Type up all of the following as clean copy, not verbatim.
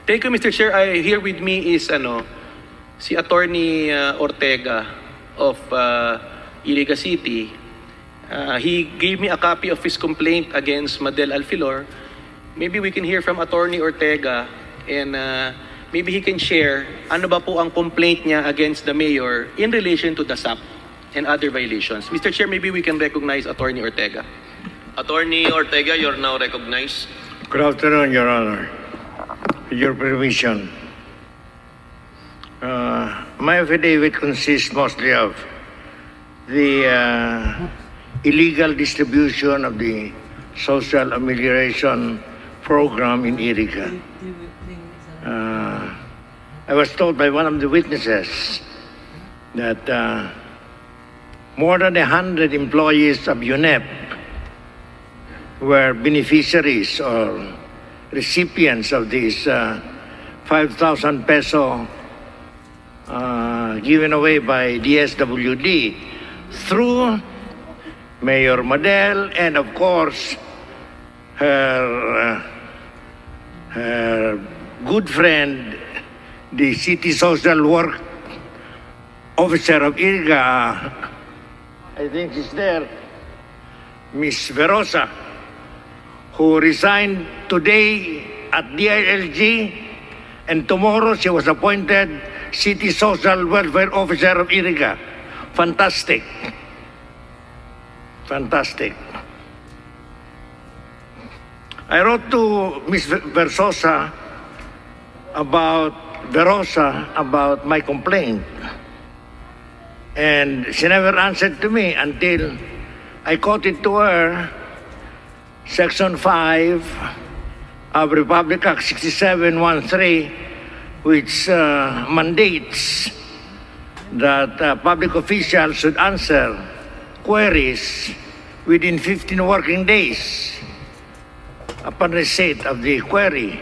Thank you, Mr. Chair. Here with me is si Attorney Ortega of Iliga City. He gave me a copy of his complaint against Madel Alfilor. Maybe we can hear from Attorney Ortega and maybe he can share ano ba po ang complaint niya against the mayor in relation to the SAP and other violations. Mr. Chair, maybe we can recognize Attorney Ortega. Attorney Ortega, you're now recognized. Good afternoon, Your Honor. With your permission, my affidavit consists mostly of the illegal distribution of the social amelioration program in Iriga. I was told by one of the witnesses that more than 100 employees of UNEP were beneficiaries or recipients of this 5,000 peso given away by DSWD through Mayor Madel and of course her good friend, the City Social Work Officer of Iriga, I think she's there, Miss Verosa, who resigned today at DILG, and tomorrow she was appointed City Social Welfare Officer of Iriga. Fantastic. Fantastic. I wrote to Ms. Verosa about my complaint, and she never answered to me until I quoted to her Section 5 of Republic Act 6713, which mandates that public officials should answer queries within 15 working days upon receipt of the query.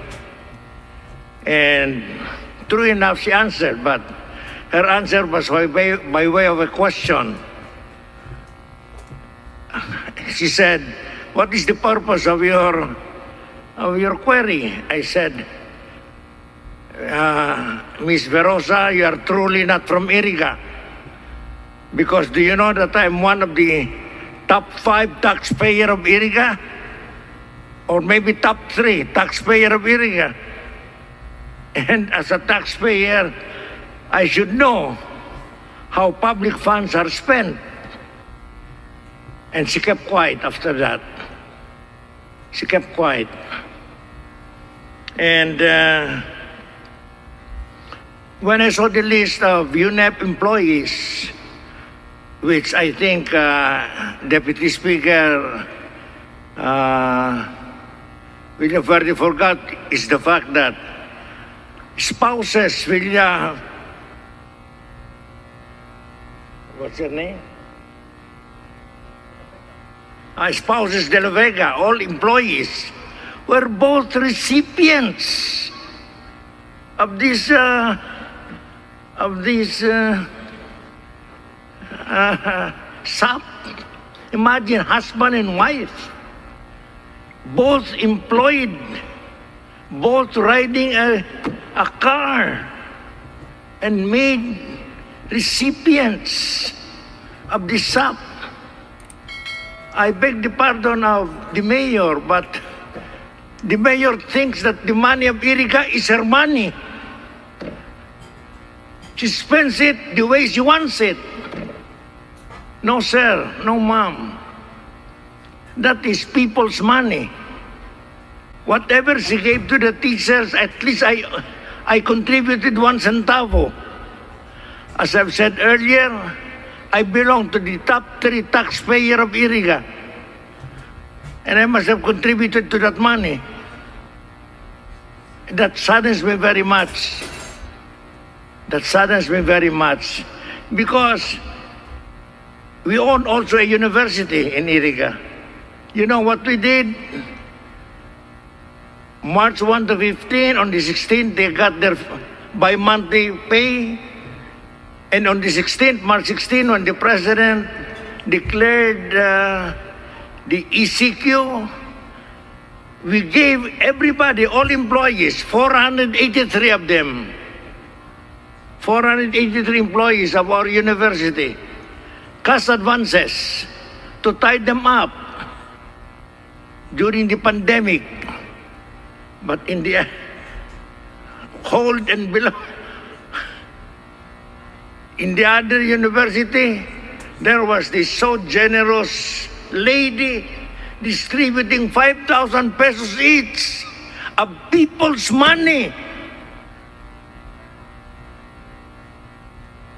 And true enough, she answered, but her answer was by way of a question. She said, "What is the purpose of your query?" I said, "Ms. Verosa, you are truly not from Iriga. Because do you know that I'm one of the top 5 taxpayer of Iriga? Or maybe top 3 taxpayer of Iriga. And as a taxpayer, I should know how public funds are spent." And she kept quiet after that. She kept quiet. And when I saw the list of UNEP employees, which I think Deputy Speaker William Verde forgot, is the fact that spouses what's her name? Spouses de la Vega, all employees, were both recipients of this SAP. Imagine husband and wife, both employed, both riding a car, and made recipients of the SAP. I beg the pardon of the mayor, but the mayor thinks that the money of Iriga is her money. She spends it the way she wants it. No, sir. No, ma'am. That is people's money. Whatever she gave to the teachers, at least I contributed 1 centavo. As I've said earlier, I belong to the top 3 taxpayer of Iriga. And I must have contributed to that money. That saddens me very much. That saddens me very much. Because we own also a university in Iriga. You know what we did? March 1 to 15, on the 16th, they got their bi-monthly pay. And on the 16th, March 16, when the president declared the ECQ, we gave everybody, all employees, 483 of them, 483 employees of our university, cash advances to tie them up during the pandemic. But in the hold and below, in the other university, there was this so generous lady distributing 5,000 pesos each of people's money.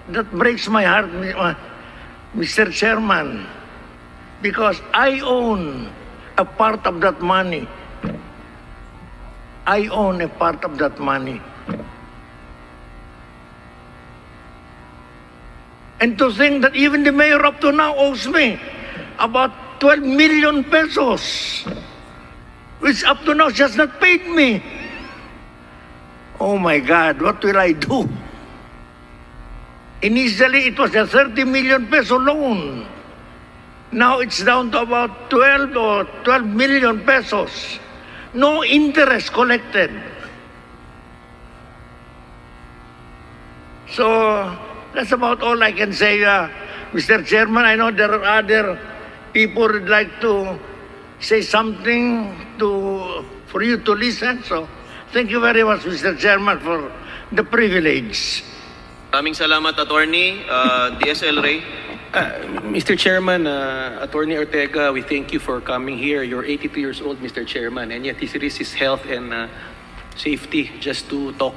That breaks my heart, Mr. Chairman, because I own a part of that money. I own a part of that money. And to think that even the mayor up to now owes me about 12 million pesos, which up to now she has not paid me. Oh my God, what will I do? Initially, it was a 30 million peso loan. Now it's down to about 12 or 12 million pesos. No interest collected. So, that's about all I can say, Mr. Chairman. I know there are other people who would like to say something for you to listen. So, thank you very much, Mr. Chairman, for the privilege. Maraming salamat, Attorney. DSL Ray. Mr. Chairman, Attorney Ortega, we thank you for coming here. You're 82 years old, Mr. Chairman, and yet he risks his health and safety just to talk